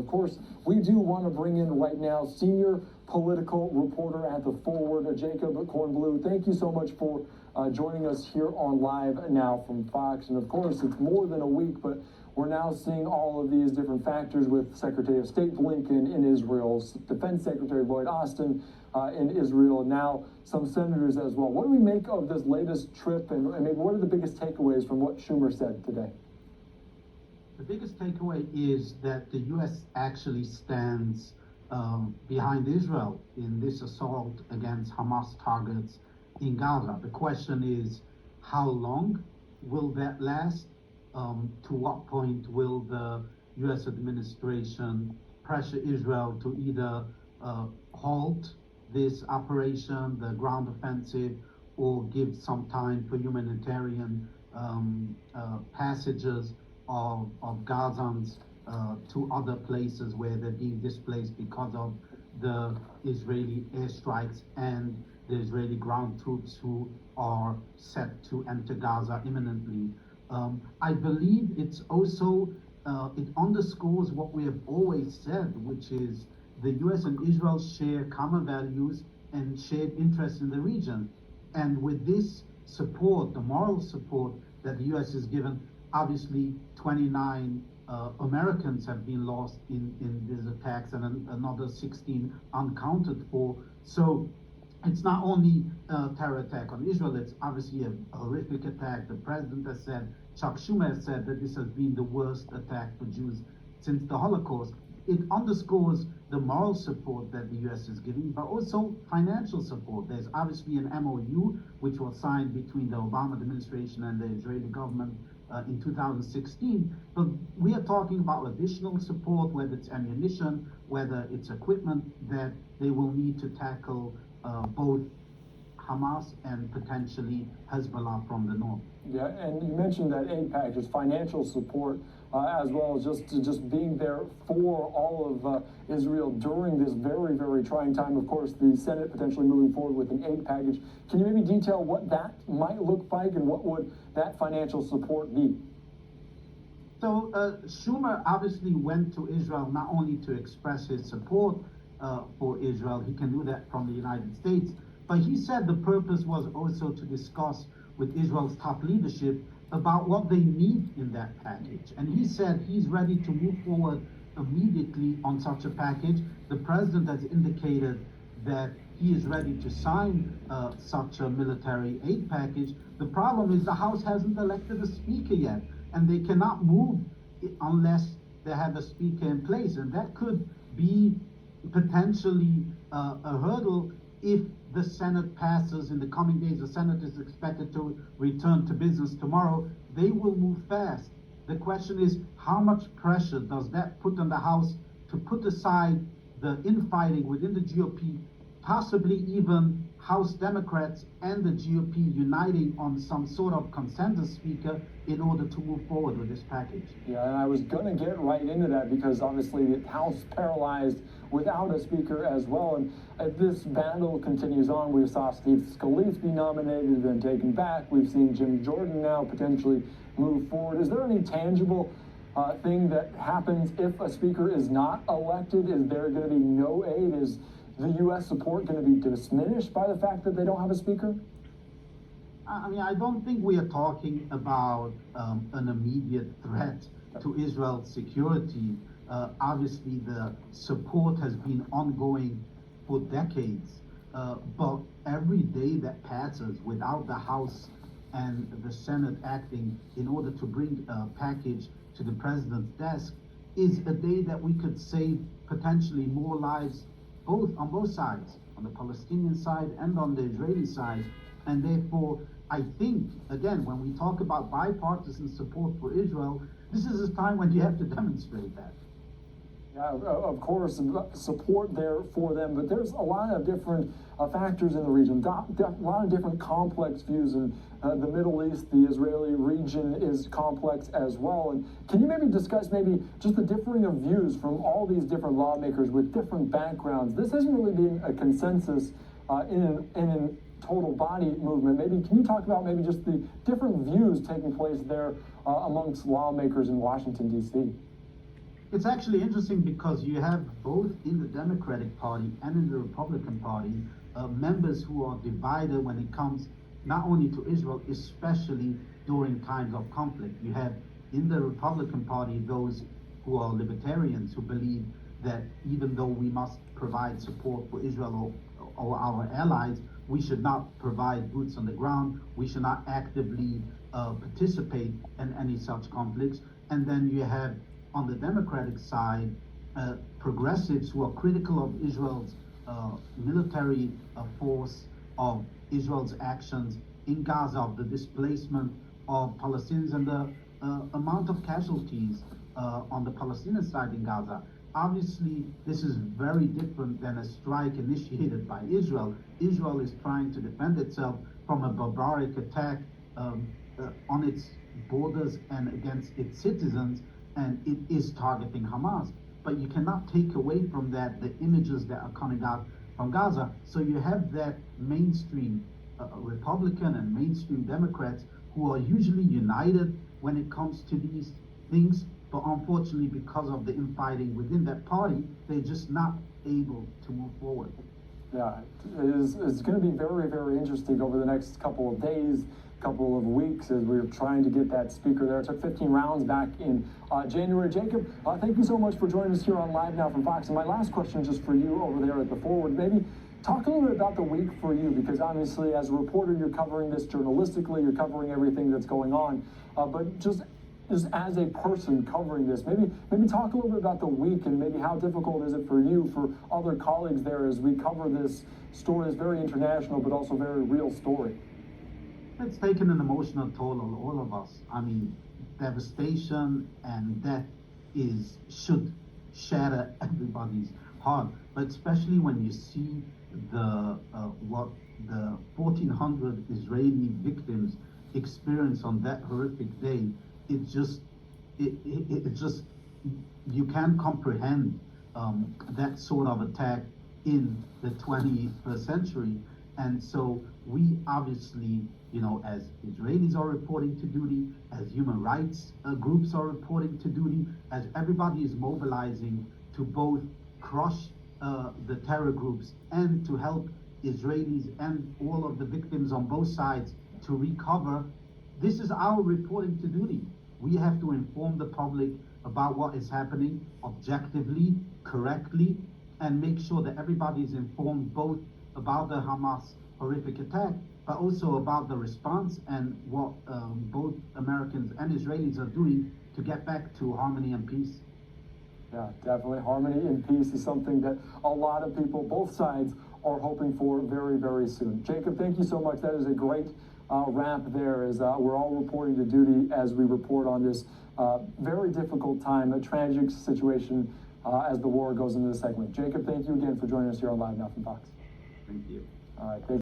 course, we do want to bring in right now senior political reporter at the Foward, Jacob Kornbluh. Thank you so much for joining us here on Live Now from Fox. And of course, it's more than a week, but we're now seeing all of these different factors with Secretary of State Blinken in Israel, Defense Secretary Lloyd Austin in Israel, and now some senators as well. What do we make of this latest trip, and maybe what are the biggest takeaways from what Schumer said today? The biggest takeaway is that the U.S. actually stands behind Israel in this assault against Hamas targets in Gaza. The question is, how long will that last? To what point will the U.S. administration pressure Israel to either halt this operation, the ground offensive, or give some time for humanitarian passages of Gazans to other places where they're being displaced because of the Israeli airstrikes and the Israeli ground troops who are set to enter Gaza imminently. I believe it's also, it underscores what we have always said, which is the U.S. and Israel share common values and shared interests in the region. And with this support, the moral support that the U.S. has given, obviously 29 Americans have been lost in these attacks and another 16 unaccounted for. So it's not only a terror attack on Israel, it's obviously a horrific attack. The president has said, Chuck Schumer has said that this has been the worst attack for Jews since the Holocaust. It underscores the moral support that the U.S. is giving, but also financial support. There's obviously an MOU which was signed between the Obama administration and the Israeli government in 2016, but we are talking about additional support, whether it's ammunition, whether it's equipment that they will need to tackle both Hamas and potentially Hezbollah from the north. Yeah, and you mentioned that aid package, financial support, as well as just being there for all of Israel during this very, very trying time. Of course, the Senate potentially moving forward with an aid package. Can you maybe detail what that might look like and what would that financial support be? So Schumer obviously went to Israel not only to express his support for Israel, he can do that from the United States, but he said the purpose was also to discuss with Israel's top leadership about what they need in that package. And he said he's ready to move forward immediately on such a package. The president has indicated that he is ready to sign such a military aid package. The problem is the House hasn't elected a speaker yet, and they cannot move unless they have a speaker in place. And that could be potentially a hurdle if the Senate passes in the coming days. The Senate is expected to return to business tomorrow. They will move fast. The question is, how much pressure does that put on the House to put aside the infighting within the GOP, possibly even House Democrats and the GOP uniting on some sort of consensus speaker in order to move forward with this package? Yeah, and I was going to get right into that because obviously the House paralyzed without a speaker as well. And as this battle continues on, we saw Steve Scalise be nominated, then taken back. We've seen Jim Jordan now potentially move forward. Is there any tangible thing that happens if a speaker is not elected? Is there going to be no aid? Is the U.S. support going to be diminished by the fact that they don't have a speaker? I mean, I don't think we are talking about an immediate threat to Israel's security. Obviously, the support has been ongoing for decades, but every day that passes without the House and the Senate acting in order to bring a package to the president's desk is a day that we could save potentially more lives on both sides, on the Palestinian side and on the Israeli side. And therefore, I think, again, when we talk about bipartisan support for Israel, this is a time when you have to demonstrate that. Yeah, of course, support there for them, but there's a lot of different factors in the region, a lot of different complex views, and the Middle East, the Israeli region is complex as well. And can you maybe discuss maybe just the differing of views from all these different lawmakers with different backgrounds? This hasn't really been a consensus in a total body movement. Maybe can you talk about maybe just the different views taking place there amongst lawmakers in Washington, D.C.? It's actually interesting because you have both in the Democratic Party and in the Republican Party members who are divided when it comes not only to Israel, especially during times of conflict. You have in the Republican Party those who are libertarians who believe that even though we must provide support for Israel or our allies, we should not provide boots on the ground. We should not actively participate in any such conflicts. And then you have on the Democratic side progressives who are critical of Israel's military force, of Israel's actions in Gaza, of the displacement of Palestinians and the amount of casualties on the Palestinian side in Gaza. Obviously, this is very different than a strike initiated by Israel. Israel is trying to defend itself from a barbaric attack on its borders and against its citizens, and it is targeting Hamas. But you cannot take away from that the images that are coming out from Gaza. So you have that mainstream Republican and mainstream Democrats who are usually united when it comes to these things, but unfortunately because of the infighting within that party, they're just not able to move forward. Yeah, it's going to be very, very interesting over the next couple of days, couple of weeks as we're trying to get that speaker there. It took 15 rounds back in January. Jacob, thank you so much for joining us here on Live Now from Fox. And my last question just for you over there at the Forward, maybe talk a little bit about the week for you, because obviously as a reporter, you're covering this journalistically, you're covering everything that's going on, but just as a person covering this, maybe talk a little bit about the week and maybe how difficult is it for you, for other colleagues there as we cover this story, this very international but also very real story. It's taken an emotional toll on all of us. I mean, devastation and death should shatter everybody's heart, but especially when you see what the 1,400 Israeli victims experienced on that horrific day. It just you can't comprehend that sort of attack in the 21st century. And so we obviously, as Israelis are reporting to duty, as human rights groups are reporting to duty, as everybody is mobilizing to both crush the terror groups and to help Israelis and all of the victims on both sides to recover, this is our reporting to duty. We have to inform the public about what is happening objectively, correctly, and make sure that everybody is informed both about the Hamas horrific attack, but also about the response and what both Americans and Israelis are doing to get back to harmony and peace. Yeah, definitely. Harmony and peace is something that a lot of people, both sides, are hoping for very, very soon. Jacob, thank you so much. That is a great wrap there, as we're all reporting to duty as we report on this very difficult time, a tragic situation as the war goes into the segment. Jacob, thank you again for joining us here on Live Now from Fox. Thank you. All right, thank you.